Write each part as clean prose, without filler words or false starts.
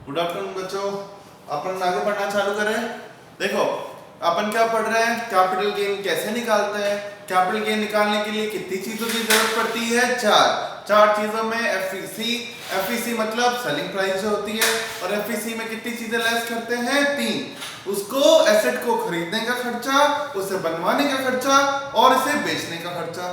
Good afternoon बच्चों। अपन आगे पढ़ना चालू करें। देखो अपन क्या पढ़ रहे हैं, कैपिटल गेन कैसे निकालते हैं। कैपिटल गेन निकालने के लिए कितनी चीजों की जरूरत पड़ती है? चार चीजों में एफईसी मतलब सेलिंग प्राइस जो होती है, और एफईसी में कितनी चीजें लेस करते हैं? 3। उसको एसेट को खरीदने का खर्चा, उसे बनवाने का खर्चा और इसे बेचने का खर्चा।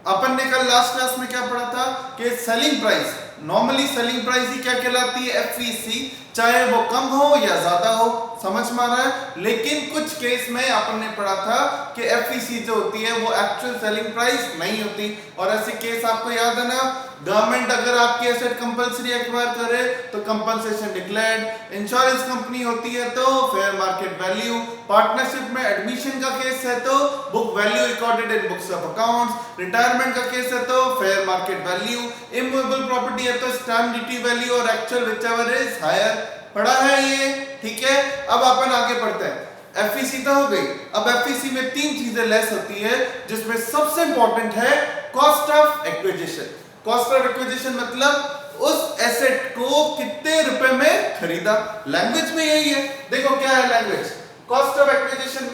अपन ने कल लास्ट क्लास में क्या पढ़ा था कि selling price, normally selling price ही क्या कहलाती है? एफईसी, चाहे वो कम हो या ज्यादा हो। समझ में आ रहा है? लेकिन कुछ केस में अपन ने पढ़ा था कि एफईसी जो होती है वो एक्चुअल सेलिंग प्राइस नहीं होती, और ऐसे केस आपको याद है ना, गवर्नमेंट अगर आपकी एसेट कंपलसरी एक्वायर करे तो कंपनसेशन डिक्लेयर्ड, इंश्योरेंस कंपनी होती है तो फेयर मार्केट वैल्यू, पार्टनरशिप में एडमिशन का केस है तो book value recorded in books of accounts, retirement का केस है तो fair market value, immovable property है तो स्टैम्प ड्यूटी वैल्यू और एक्चुअल व्हिचएवर इज हायर। पढ़ा है ये? ठीक है। अब अपन आगे पढ़ते हैं। एफईसी तो हो गई। अब एफईसी में 3 चीजें लेस होती है, जिसमें सबसे इंपॉर्टेंट है cost of acquisition. Cost of acquisition मतलब उस एसेट को कितने रुपए में खरीदा। लैंग्वेज में यही है। देखो क्या है language. Cost of acquisition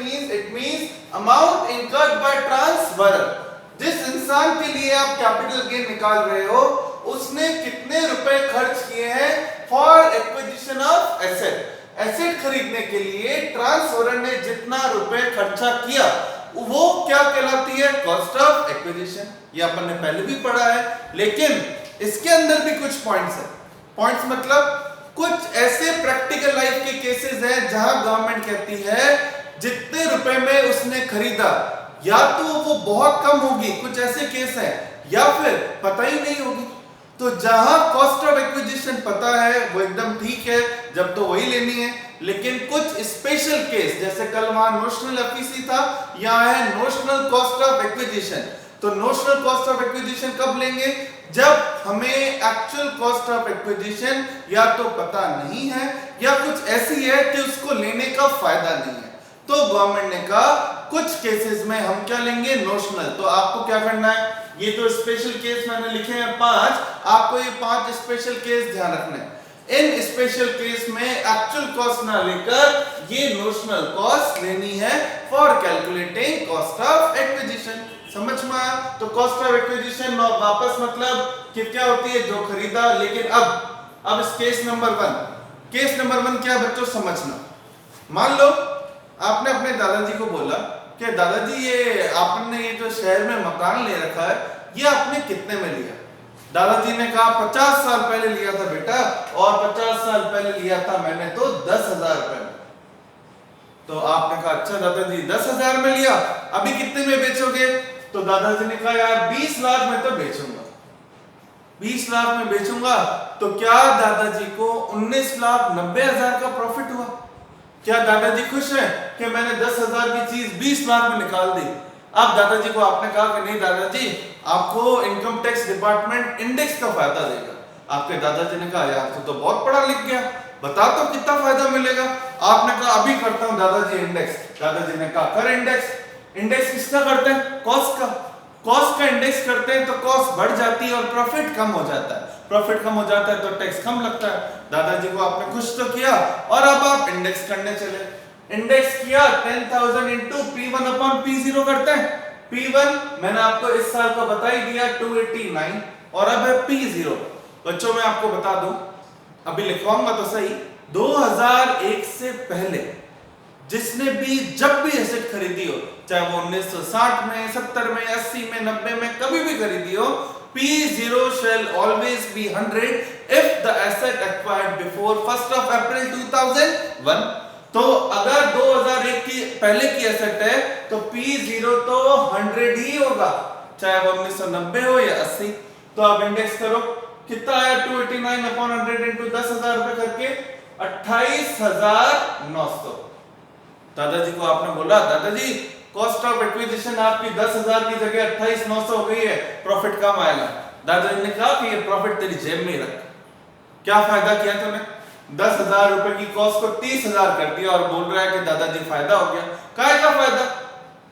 means amount incurred by transferor. जिस इंसान के लिए आप कैपिटल गेन निकाल रहे हो उसने कितने रुपए खर्च किए हैं for acquisition of asset. Asset खरीदने के लिए ट्रांसफरर ने जितना रुपए खर्चा किया वो क्या कहलाती है? Cost of acquisition. ये अपन ने पहले भी पढ़ा है, लेकिन इसके अंदर भी कुछ पॉइंट्स है। पॉइंट्स मतलब कुछ ऐसे प्रैक्टिकल लाइफ के केसेस हैं जहां गवर्नमेंट कहती है जितने रुपए में उसने खरीदा, या तो वो बहुत कम होगी, कुछ ऐसे केस हैं, या फिर पता ही नहीं होगी। तो जहां कॉस्ट ऑफ एक्विजिशन पता है वो एकदम ठीक है, जब तो वही लेनी है। लेकिन कुछ स्पेशल केस, जैसे कल वहां नोशनल एफईसी था, यहां है नोशनल कॉस्ट ऑफ एक्विजिशन। तो नोशनल कॉस्ट ऑफ एक्विजिशन कब लेंगे? जब हमें एक्चुअल कॉस्ट ऑफ एक्विजिशन या तो पता नहीं है या कुछ ऐसी है कि उसको लेने का फायदा नहीं है। तो गवर्नमेंट ने कहा कुछ केसेस में हम क्या लेंगे? नोशनल। तो आपको क्या करना है? ये तो स्पेशल केस मैंने लिखे हैं 5, आपको ये 5 स्पेशल केस ध्यान रखने हैं। इन स्पेशल केस में एक्चुअल कॉस्ट ना लेकर ये नोशनल कॉस्ट लेनी है for calculating cost of acquisition. समझ में आया? तो कॉस्ट ऑफ एक्विजिशन वापस मतलब कि क्या होती है? जो खरीदा। लेकिन अब इस केस नंबर 1 क्या बच्चों समझना। मान लो आपने अपने दादाजी को बोला कि दादाजी ये आपने ये जो शहर में मकान ले रखा है ये आपने कितने में लिया? दादाजी ने कहा 50 साल पहले लिया था बेटा, और 50 साल पहले लिया था मैंने तो 10,000 रुपए में। तो आपने कहा अच्छा दादाजी 10,000 में लिया, अभी कितने में बेचोगे? तो दादाजी ने कहा यार 20 लाख में तो बेचूंगा। 20 लाख में बेचूंगा। तो क्या दादाजी को 19,90,000 का प्रॉफिट हुआ? क्या दादाजी खुश हैं कि मैंने 10,000 की चीज 20 लाख में निकाल दी? अब दादाजी को आपने कहा कि नहीं दादाजी, आपको इनकम टैक्स डिपार्टमेंट इंडेक्स का फायदा देगा। आपके दादाजी ने कहा यार तू तो बहुत पढ़ा लिख गया, बता तो कितना फायदा मिलेगा? आपने कहा अभी करता हूं दादाजी इंडेक्स। दादाजी ने कहा कर इंडेक्स। इंडेक्स किसका करते हैं? कॉस्ट का। कॉस्ट का इंडेक्स करते हैं तो कॉस्ट बढ़ जाती है और प्रॉफिट कम हो जाता है। प्रॉफिट कम हो जाता है तो टैक्स कम लगता है। दादाजी को आपने खुश तो किया, और अब आप इंडेक्स करने चले। इंडेक्स किया 10,000 इंटू P1 अपॉन P0 करते हैं। P1 मैंने आपको इस साल का बता ही दिया 289, और अब है P0। बच्चों मैं आपको बता दूं, अभी लिखवाऊंगा तो सही, 2001 से पहले जिसने भी जब भी एसेट खरीदी हो, चाहे वो 1960 में, 70 में, 80 में, 90 में, कभी भी खरीदी हो, P0 shall always be 100 if the asset acquired before 1st of April 2001। तो अगर 2001 की पहले की एसेट है तो P0 तो 100 ही होगा, चाहे वो 1990 हो या 80। तो आप इंडेक्स करो, कितना आया? 289 अपॉन 100 इंटू 10,000 रुपए करके 28,900। दादाजी को आपने बोला दादाजी कॉस्ट ऑफ एक्विजिशन आपकी 10,000 की जगह 28,900 हो गई है, प्रॉफिट कम आएगा। दादाजी ने कहा कि ये प्रॉफिट तेरी जेब में ही रख। क्या फायदा किया तूने? 10,000 रुपए की कॉस्ट को 30,000 कर दिया और बोल रहा है कि दादाजी फायदा हो गया। काय का फायदा?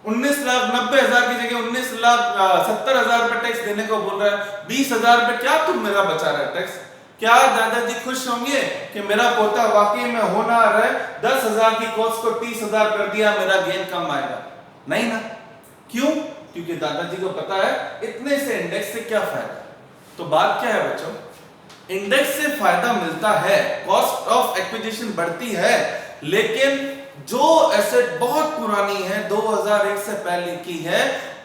19,90,000 की जगह 19,70,000 रुपए टैक्स देने को बोल रहा है। 20,000 रुपए क्या तुम मेरा बचा रहा है टैक्स? क्या दादाजी खुश होंगे कि मेरा पोता वाकई में होनहार है, 10,000 की कॉस्ट को 30,000 कर दिया, मेरा गेन कम आएगा? नहीं ना। क्यों? क्योंकि दादाजी को पता है इतने से इंडेक्स से क्या फायदा। तो बात क्या है बच्चों, इंडेक्स से फायदा मिलता है, कॉस्ट ऑफ एक्विजिशन बढ़ती है, लेकिन जो एसेट बहुत पुरानी है, 2001 से पहले की है,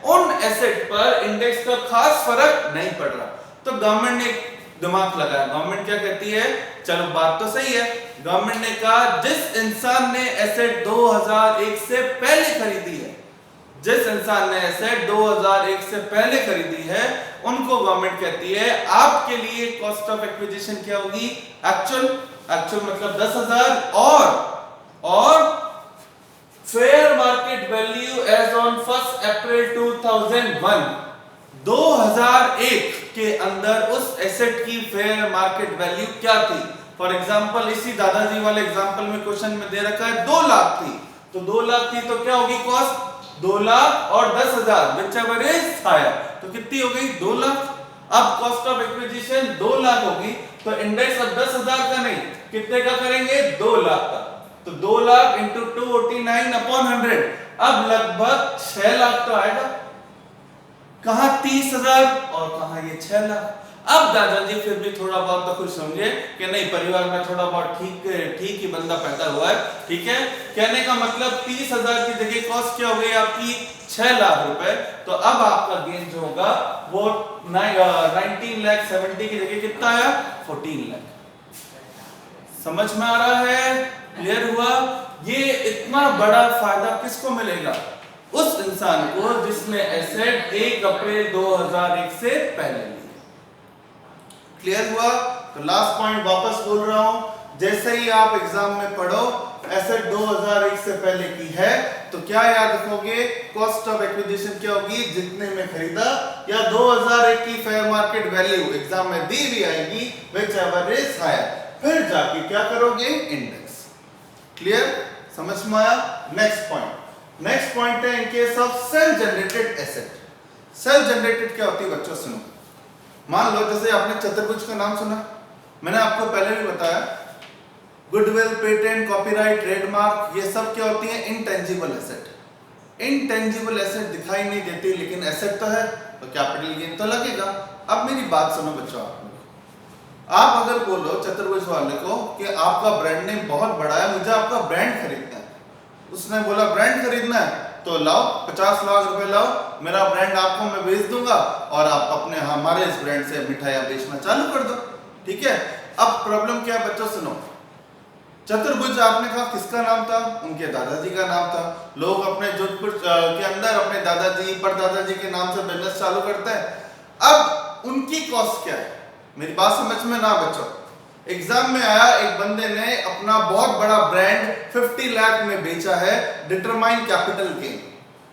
उन एसेट पर इंडेक्स का खास फर्क नहीं पड़ रहा। तो गवर्नमेंट ने दिमाग लगाया। गवर्नमेंट क्या कहती है, चलो बात तो सही है, गवर्नमेंट ने कहा जिस इंसान ने एसेट 2001 से पहले खरीदी है, जिस इंसान ने एसेट 2001 से पहले खरीदी है, उनको गवर्नमेंट कहती है आपके लिए कॉस्ट ऑफ एक्विजिशन क्या होगी, एक्चुअल मतलब 10,000 और fair market value as on 1 April 2001, 2001 के अंदर उस एसेट की फेयर मार्केट वैल्यू क्या थी। फॉर एग्जांपल इसी दादाजी वाले एग्जांपल में क्वेश्चन में दे रखा है 2 लाख थी, तो 2 लाख थी तो क्या होगी कॉस्ट, 2 लाख और 10,000 whichever is higher, तो कितनी हो गई 2 लाख। अब कॉस्ट ऑफ एक्विजिशन 2 लाख होगी, तो इंडेक्स अब 10,000 का नहीं, कितने का करेंगे, 2 लाख का। तो 2 लाख इंटू 289/100, अब लगभग 6 लाख तो आएगा। कहां 30,000 और कहां ये 6 लाख। अब दादाजी फिर भी थोड़ा बहुत तो खुश होंगे कि नहीं, परिवार में थोड़ा बहुत ठीक ही बंदा पैदा हुआ है, ठीक है। कहने का मतलब 30,000 की जगह कॉस्ट क्या हो गई आपकी, 6 लाख रुपए। तो अब आपका गेन जो होगा वो 19,70,000 की जगह कितना आया, 14 लाख। समझ में आ रहा है, क्लियर हुआ। ये इतना बड़ा फायदा किसको मिलेगा, उस इंसान को जिसने एसेट 1 अप्रैल 2001 से पहले ली। क्लियर हुआ। तो लास्ट पॉइंट वापस बोल रहा हूं, जैसे ही आप एग्जाम में पढ़ो एसेट 2001 से पहले की है, तो क्या याद रखोगे, कॉस्ट ऑफ एक्विजिशन क्या होगी, जितने में खरीदा, या 2001 की फेयर मार्केट वैल्यू एग्जाम में दी भी आएगी, whichever is higher, फिर जाके क्या करोगे, इंडेक्स। क्लियर, समझ में आया। नेक्स्ट पॉइंट है in case of self generated asset. Self generated क्या होती है बच्चों, सुनो। मान लो जैसे आपने चतुर्भुज का नाम सुना, मैंने आपको पहले भी बताया, गुडविल, पेटेंट, कॉपीराइट, ट्रेडमार्क, ये सब क्या होती है, इनटेंजिबल एसेट। इनटेंजिबल एसेट दिखाई नहीं देती, लेकिन एसेट तो है, तो कैपिटल गेन तो लगेगा। अब मेरी बात सुनो बच्चों, आप अगर बोलो चतुर्भुज वाले को कि आपका ब्रांड नेम बहुत बड़ा है, मुझे आपका ब्रांड खरीदना है, उसने बोला ब्रांड खरीदना है तो लाओ 50 लाख रुपए लाओ, मेरा ब्रांड आपको मैं बेच दूंगा और आप अपने हमारे इस ब्रांड से मिठाइयां बेचना चालू कर दो, ठीक है। अब प्रॉब्लम क्या है बच्चों, सुनो। चतुर्भुज आपने कहा किसका नाम था, उनके दादाजी का नाम था। लोग अपने जोधपुर के अंदर अपने दादाजी परदादाजी के नाम से बिजनेस चालू करते हैं। अब उनकी कॉस्ट क्या है, मेरी बात समझ में ना बच्चों। एग्जाम में आया, एक बंदे ने अपना बहुत बड़ा ब्रांड 50 लाख में बेचा है, determine capital gain.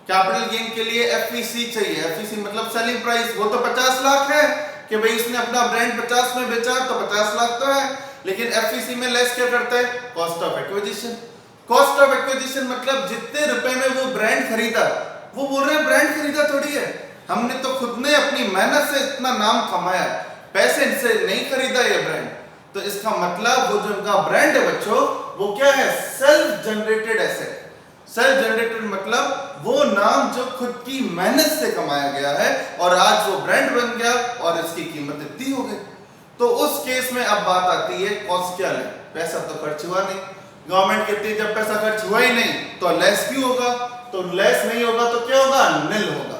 Capital gain के लिए एफईसी चाहिए, एफईसी मतलब सेलिंग प्राइस, वो तो 50 लाख है कि भाई इसने अपना ब्रांड 50 में बेचा तो 50 लाख तो है, लेकिन एफईसी में लेस क्या करता है, cost of acquisition. Cost of acquisition मतलब जितने रुपए में वो ब्रांड खरीदा, वो बोल रहे हैं ब्रांड खरीदा थोड़ी है, हमने तो खुद ने अपनी मेहनत से इतना नाम कमाया, पैसे से नहीं खरीदा ये ब्रांड। तो इसका मतलब वो जो उनका ब्रांड है बच्चों, वो क्या है, self generated asset. Self generated मतलब वो नाम जो खुद की मेहनत से कमाया गया है और आज वो ब्रांड बन गया और इसकी कीमत इतनी हो गई। तो उस केस में अब बात आती है कॉस्ट क्या ले, पैसा तो खर्च हुआ नहीं, गवर्नमेंट कहती है जब पैसा खर्च हुआ ही नहीं तो लेस क्यों होगा, तो लेस नहीं होगा तो क्या होगा, निल होगा।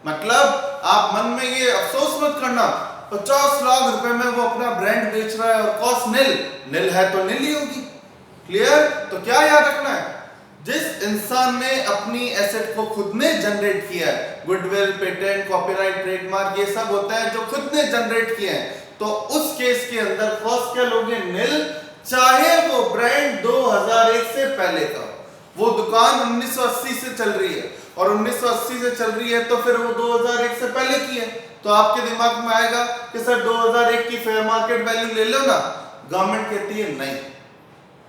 मतलब आप मन में ये अफसोस मत करना 50 लाख रुपए में वो अपना ब्रांड बेच रहा है और कॉस्ट निल है तो निल ही होगी। क्लियर। तो क्या याद रखना है, जिस इंसान ने अपनी एसेट को खुद ने जनरेट किया है, गुडविल, पेटेंट, कॉपीराइट, ट्रेडमार्क, ये सब होता है जो खुद ने जनरेट किए हैं, तो उस केस के अंदर कॉस्ट क्या लोगे, निल, चाहे वो ब्रांड 2001 से पहले का। वो दुकान 1980 से चल रही है और 1980 से चल रही है तो फिर वो 2001 से पहले की है, तो आपके दिमाग में आएगा कि सर 2001 की फेयर मार्केट वैल्यू ले लो ना। गवर्नमेंट कहती है नहीं,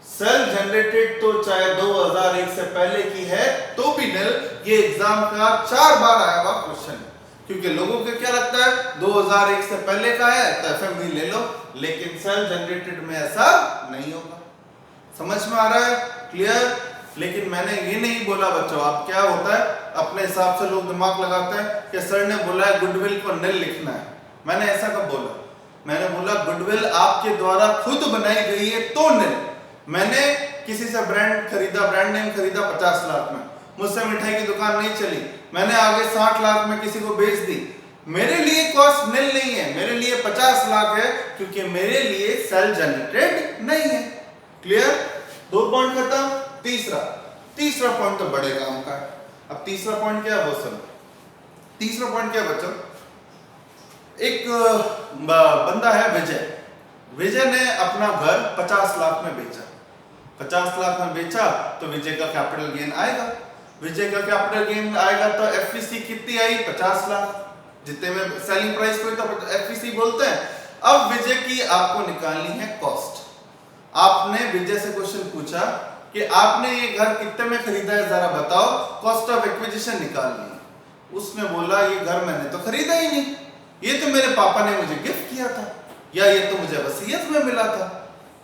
सेल्फ जनरेटेड तो चाहे 2001 से पहले की है तो भी निल। ये एग्जाम का 4 बार आया हुआ क्वेश्चन है, क्योंकि लोगों को क्या लगता है 2001 से पहले का है तो एफएमवी ले लो, लेकिन सेल्फ जनरेटेड में ऐसा नहीं होगा। समझ में आ रहा है? क्लियर? लेकिन मैंने ये नहीं बोला बच्चों, आप क्या होता है अपने हिसाब से लोग दिमाग लगाते हैं कि सर ने बोला है गुडविल को निल लिखना है। मैंने ऐसा कब बोला? मैंने बोला गुडविल आपके द्वारा खुद बनाई गई है तो निल। मैंने किसी से ब्रांड खरीदा, ब्रांड नेम खरीदा 50 लाख में, मुझसे मिठाई की दुकान नहीं चली, मैंने आगे 60 लाख में किसी को बेच दी, मेरे लिए कॉस्ट निल नहीं है, मेरे लिए 50 लाख है, क्योंकि मेरे लिए सेल्फ जनरेटेड नहीं है। क्लियर? 2 पॉइंट खत्म। तीसरा पॉइंट तो बड़े काम का है। अब तीसरा पॉइंट क्या है वो सुनो। तीसरा पॉइंट क्या है बच्चों? एक बंदा है विजय। विजय ने अपना घर 50 लाख में बेचा। 50 लाख में बेचा तो विजय का कैपिटल गेन आएगा। विजय का कैपिटल गेन आएगा तो एफवीसी कितनी आई? 50 लाख। जितने में सेलिंग प्राइस को तो एफवीसी बोलते हैं। अब विजय की आपको निकालनी है कॉस्ट। आपने विजय से क्वेश्चन पूछा कि आपने ये घर कितने में खरीदा है, जरा बताओ, कॉस्ट ऑफ एक्विजिशन निकालनी है। उसने बोला ये घर मैंने तो खरीदा ही नहीं, ये तो मेरे पापा ने मुझे गिफ्ट किया था, या ये तो मुझे वसीयत में मिला था।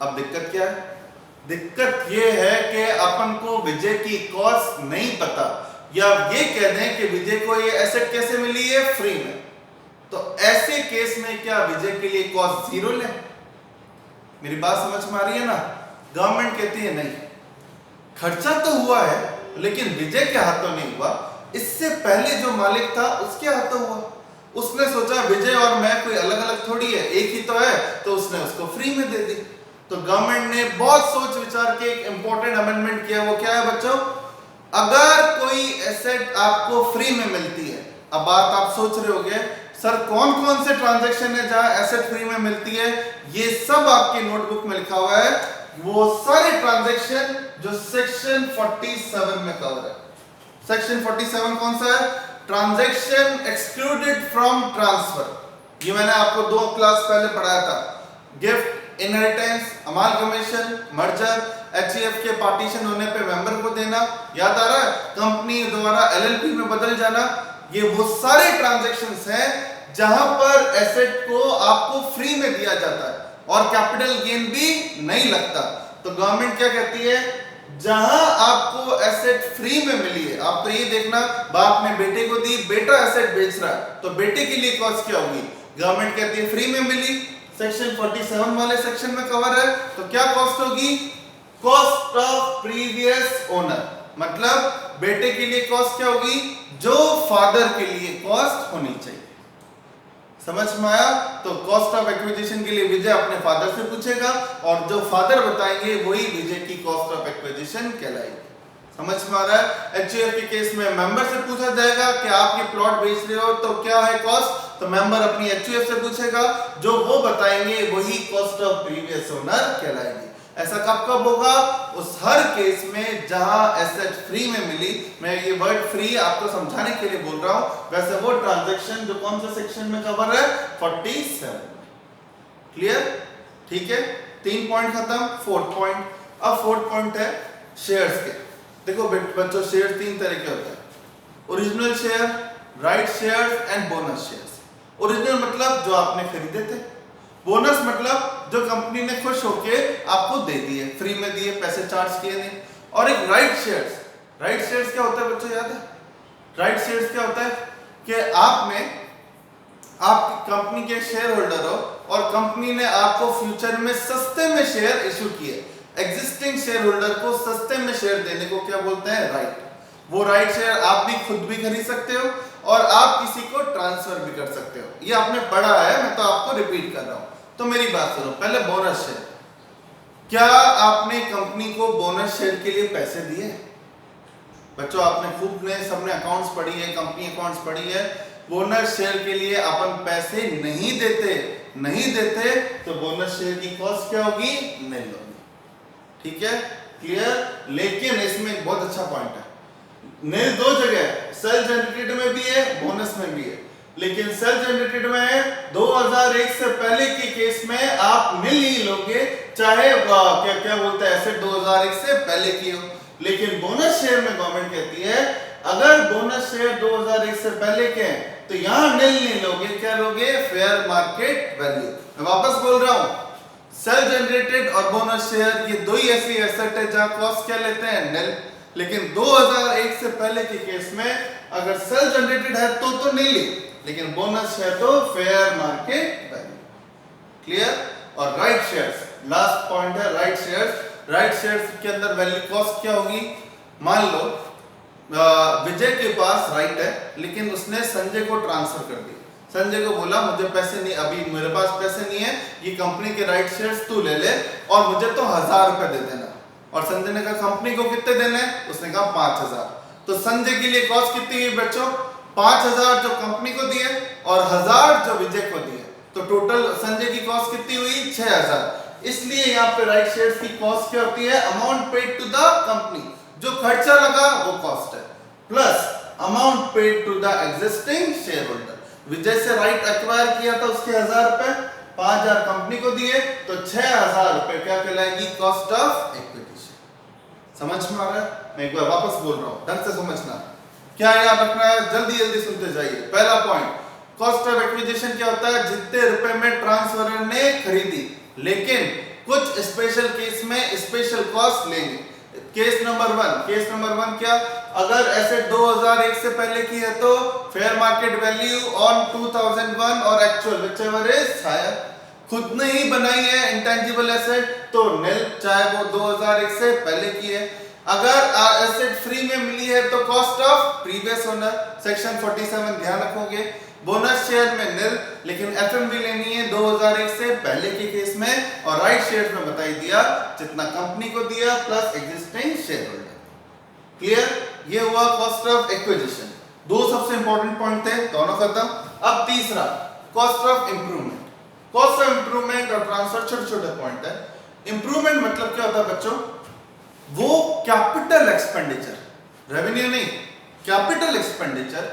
अब दिक्कत क्या है? दिक्कत ये है कि अपन को विजय की कॉस्ट नहीं पता, या ये कह दें कि विजय को ये एसेट कैसे मिली है? फ्री में। तो ऐसे केस में क्या विजय के लिए कॉस्ट 0 ले? मेरी बात समझ में आ रही है ना? गवर्नमेंट कहती है नहीं, खर्चा तो हुआ है लेकिन विजय के हाथों नहीं हुआ, इससे पहले जो मालिक था उसके हाथों हुआ। उसने सोचा विजय और मैं कोई अलग अलग थोड़ी है, एक ही तो है, तो उसने उसको फ्री में दे दी। तो गवर्नमेंट ने बहुत सोच विचार के एक इंपॉर्टेंट अमेंडमेंट किया। वो क्या है बच्चों? अगर कोई एसेट आपको फ्री में मिलती है, अब बात आप सोच रहे होंगे सर कौन कौन से ट्रांजैक्शन है जहां एसेट फ्री में मिलती है? ये सब आपकी नोटबुक में लिखा हुआ है, वो सारे ट्रांजैक्शन जो सेक्शन 47 में कवर है। सेक्शन 47 कौन सा है? Transaction excluded from transfer. ये मैंने आपको 2 क्लास पहले पढ़ाया था। गिफ्ट, इनहेरिटेंस, अमालगमेशन, मर्जर, एचईएफ के पार्टीशन होने पे मेंबर को देना, याद आ रहा है? कंपनी द्वारा एलएलपी में बदल जाना, ये वो सारे ट्रांजैक्शंस हैं जहां पर एसेट को आपको फ्री में दिया जाता है और कैपिटल गेन भी नहीं लगता। तो गवर्नमेंट क्या कहती है? जहां आपको एसेट फ्री में मिली है, आप तो ये देखना बाप ने बेटे को दी, बेटा एसेट बेच रहा है, तो बेटे के लिए कॉस्ट क्या होगी? गवर्नमेंट कहती है फ्री में मिली, सेक्शन 47 वाले सेक्शन में कवर है, तो क्या कॉस्ट होगी? Cost of previous owner. मतलब बेटे के लिए कॉस्ट क्या होगी? जो फादर के लिए कॉस्ट होनी चाहिए। समझ में आया? तो कॉस्ट ऑफ एक्विजिशन के लिए विजय अपने फादर से पूछेगा और जो फादर बताएंगे वही विजय की कॉस्ट ऑफ एक्विजिशन कहलाएगी। समझ में आ रहा है? एचईएफ के केस में मेंबर से पूछा जाएगा कि आप ये प्लॉट बेच रहे हो तो क्या है कॉस्ट, तो मेंबर अपनी एचईएफ से पूछेगा, जो वो बताएंगे वही कॉस्ट ऑफ प्रीवियस ओनर कहलाएगी। ऐसा कब कब होगा? उस हर केस में जहां एसेट फ्री में मिली। मैं ये वर्ड फ्री आपको समझाने के लिए बोल रहा हूं, वैसे वो ट्रांजैक्शन जो कौन सा सेक्शन में कवर है? 47। क्लियर? ठीक है, 3 पॉइंट खत्म। 4th point. अब 4th पॉइंट है शेयर्स के। देखो बच्चों, शेयर 3 तरह के होते हैं, original share, right shares and bonus shares. Original मतलब जो आपने खरीदे थे, बोनस मतलब जो कंपनी ने खुश होके आपको दे दिए, फ्री में दिए, पैसे चार्ज किए नहीं। और एक राइट शेयर्स। राइट शेयर्स क्या होता है बच्चों, याद है? राइट शेयर्स क्या होता है कि आप कंपनी के शेयर होल्डर हो और कंपनी ने आपको फ्यूचर में सस्ते में शेयर इशू किए। एग्जिस्टिंग शेयर होल्डर को सस्ते में शेयर देने को क्या बोलते हैं? राइट। वो राइट शेयर आप भी खुद भी खरीद सकते हो और आप किसी को ट्रांसफर भी कर सकते हो। ये आपने पढ़ा है, मैं तो आपको रिपीट कर रहा हूं। तो मेरी बात सुनो, पहले बोनस शेयर। क्या आपने कंपनी को बोनस शेयर के लिए पैसे दिए? बच्चों आपने खूब ने सबने अकाउंट्स पढ़ी है, कंपनी अकाउंट्स पढ़ी है। बोनस शेयर के लिए अपन पैसे नहीं देते तो बोनस शेयर की कॉस्ट क्या होगी? नहीं होगी। ठीक है, क्लियर? लेकिन इसमें एक बहुत अच्छा पॉइंट है, नहीं 2 जगह, सेल्फ जनरेटेड में भी है, बोनस में भी है। लेकिन सेल्फ जनरेटेड में है 2001 से पहले के केस में आप मिल ही लोगे, चाहे क्या बोलते हैं एसेट 2001 से पहले की हो। लेकिन बोनस शेयर में गवर्नमेंट कहती है अगर बोनस शेयर 2001 से पहले के हैं तो यहां नील नहीं लोगे, क्या लोगे? Fair market value. मैं वापस बोल रहा हूं, सेल्फ जनरेटेड और बोनस शेयर ये दो ही ऐसी एसेट है जहां कॉस्ट क्या लेते हैं? नील। लेकिन 2001 से पहले के केस में अगर सेल्फ जनरेटेड है तो नील, लेकिन बोनस है तो फेयर मार्केट वैल्यू। क्लियर? और राइट शेयर्स, लास्ट पॉइंट है राइट शेयर्स। राइट शेयर्स के अंदर वैल्यू कॉस्ट क्या होगी? मान लो विजय के पास राइट है, लेकिन उसने संजय को ट्रांसफर कर दिया। संजय को बोला मुझे पैसे नहीं, अभी मेरे पास पैसे नहीं है, ये कंपनी के राइट शेयर्स तू ले ले और मुझे तो 1000 रुपए दे देना। और संजय ने कहा कंपनी को कितने देने? उसने कहा 5000। तो संजय के लिए कॉस्ट कितनी हुई बच्चों? 5000 जो कंपनी को दिए और 1000 जो विजय को दिए, तो टोटल संजय की कॉस्ट कितनी हुई? 6000। इसलिए यहाँ पे राइट शेयर्स की कॉस्ट क्या होती है? Amount paid to the company, जो खर्चा लगा वो कॉस्ट है, plus amount paid to the existing share holder. Vijay से राइट एक्वायर किया था, उसके 1000 रुपए, 5000 कंपनी को दिए, तो 6000 रुपए क्या कहलाएगी? Cost of acquisition. समझ में आ रहा है? मैं एक बार वापस बोल रहा हूं, ढंग से समझना। क्या याद रखना है? जल्दी जल्दी सुनते जाइए। पहला पॉइंट, कॉस्ट ऑफ एक्विजिशन क्या होता है? जितने रुपए में ट्रांसफरर ने खरीदी, लेकिन कुछ स्पेशल केस में स्पेशल कॉस्ट लेंगे। केस नंबर वन क्या? अगर ऐसे 2001 से पहले की है तो फेयर मार्केट वैल्यू ऑन 2001 और एक्चुअल व्हिचएवर इज हायर। खुद ने ही बनाई है इंटेंजिबल एसेट तो नील, चाहे वो 2001 से पहले की है। अगर एसेट फ्री में मिली है तो cost of previous owner, section 47 ध्यान रखोगे। बोनस शेयर में नील, लेकिन एफएमवी लेनी है 2001 से पहले के केस में, और राइट शेयर में बताई दिया जितना कंपनी को दिया plus existing share holder. Clear? ये हुआ कॉस्ट ऑफ एक्विजिशन। दो सबसे इंपॉर्टेंट पॉइंट थे, दोनों खत्म। अब तीसरा, cost of improvement. Cost of improvement और ट्रांसफर छोटे छोटे पॉइंट है। इंप्रूवमेंट मतलब क्या होता है बच्चों? वो कैपिटल एक्सपेंडिचर, रेवेन्यू नहीं, कैपिटल एक्सपेंडिचर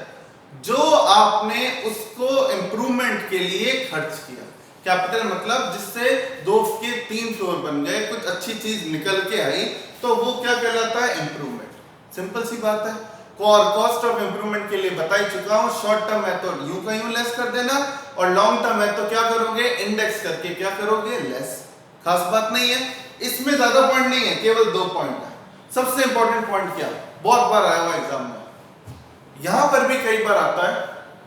जो आपने उसको इंप्रूवमेंट के लिए खर्च किया। कैपिटल मतलब जिससे 2 के 3 फ्लोर बन गए, कुछ अच्छी चीज निकल के आई, तो वो क्या कहलाता है? इंप्रूवमेंट। सिंपल सी बात है। और कॉस्ट ऑफ इंप्रूवमेंट के लिए बता ही चुका हूं, शॉर्ट टर्म है तो यूं का यूं लेस कर देना, और लॉन्ग टर्म है तो क्या करोगे? इंडेक्स करके क्या करोगे? लेस। खास बात नहीं है इसमें, ज्यादा पॉइंट नहीं है, केवल 2 पॉइंट है। सबसे इंपॉर्टेंट पॉइंट क्या? बहुत बार आया हुआ एग्जाम में, यहां पर भी कई बार आता है,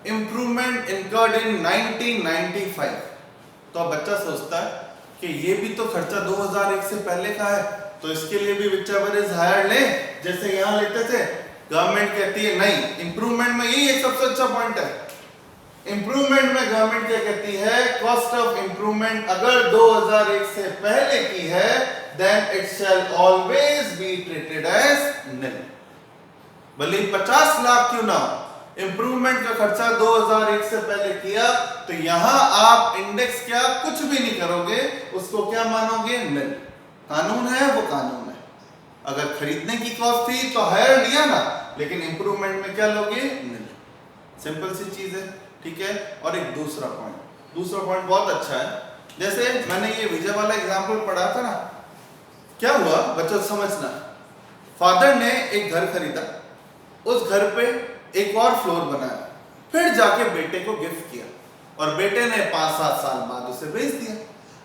इंप्रूवमेंट इनकर्ड इन 1995। तो अब बच्चा सोचता है कि ये भी तो खर्चा 2001 से पहले का है, तो इसके लिए भी व्हिचएवर इज हायर ले, जैसे यहां लेते थे। गवर्नमेंट कहती है नहीं, इंप्रूवमेंट में यही एक सबसे अच्छा पॉइंट है। इंप्रूवमेंट में गवर्नमेंट क्या कहती है? कॉस्ट ऑफ इंप्रूवमेंट अगर 2001 से पहले की है, then it shall always be treated as nil. भले 50 लाख क्यों ना, इंप्रूवमेंट का खर्चा 2001 से पहले किया, तो यहां आप इंडेक्स क्या कुछ भी नहीं करोगे, उसको क्या मानोगे? नील। कानून है वो कानून है। अगर खरीदने की कॉस्ट थी तो हायर लिया ना, लेकिन इंप्रूवमेंट में क्या लोगे? नील। सिंपल सी चीज है, ठीक है। और एक दूसरा पॉइंट बहुत अच्छा है। जैसे मैंने ये विजय वाला एग्जांपल पढ़ा था ना, क्या हुआ बच्चों समझना। फादर ने एक घर खरीदा, उस घर पे एक और फ्लोर बनाया, फिर जाके बेटे को गिफ्ट किया, और बेटे ने 5-7 साल बाद उसे बेच दिया।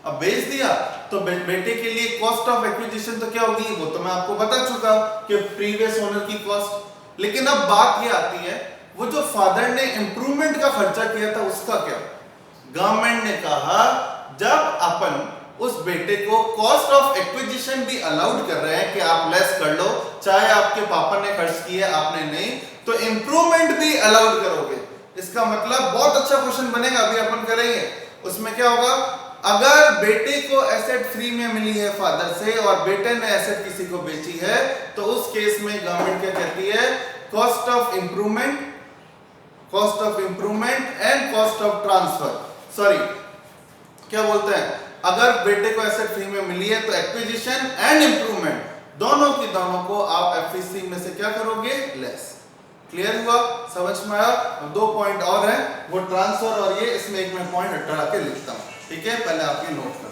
अब बेच दिया तो बेटे के लिए कॉस्ट ऑफ एक्विजिशन तो क्या होगी? वो तो मैं आपको बता चुका कि प्रीवियस ओनर की कॉस्ट। लेकिन अब बात ये आती है, वो जो फादर ने इंप्रूवमेंट का खर्चा किया था उसका क्या? गवर्नमेंट ने कहा जब अपन उस बेटे को कॉस्ट ऑफ एक्विजिशन भी अलाउड कर रहे हैं कि आप लेस कर लो, चाहे आपके पापा ने खर्च किया आपने नहीं, तो इंप्रूवमेंट भी अलाउड करोगे। इसका मतलब बहुत अच्छा क्वेश्चन बनेगा, अभी अपन करेंगे। उसमें क्या होगा? अगर बेटे को एसेट फ्री में मिली है फादर से और बेटे ने एसेट किसी को बेची है, तो उस केस में गवर्नमेंट क्या कहती है? Cost of improvement and cost of transfer, sorry क्या बोलते हैं, अगर बेटे को एसेट फ्री में मिली है तो एक्विजिशन एंड इंप्रूवमेंट दोनों की दोनों को आप एफसीसी में से क्या करोगे? लेस। क्लियर हुआ? समझ में आया? 2 पॉइंट और हैं, वो ट्रांसफर और ये, इसमें एक मैं पॉइंट हटा के लिखता हूं, ठीक है? पहले आप ये नोट कर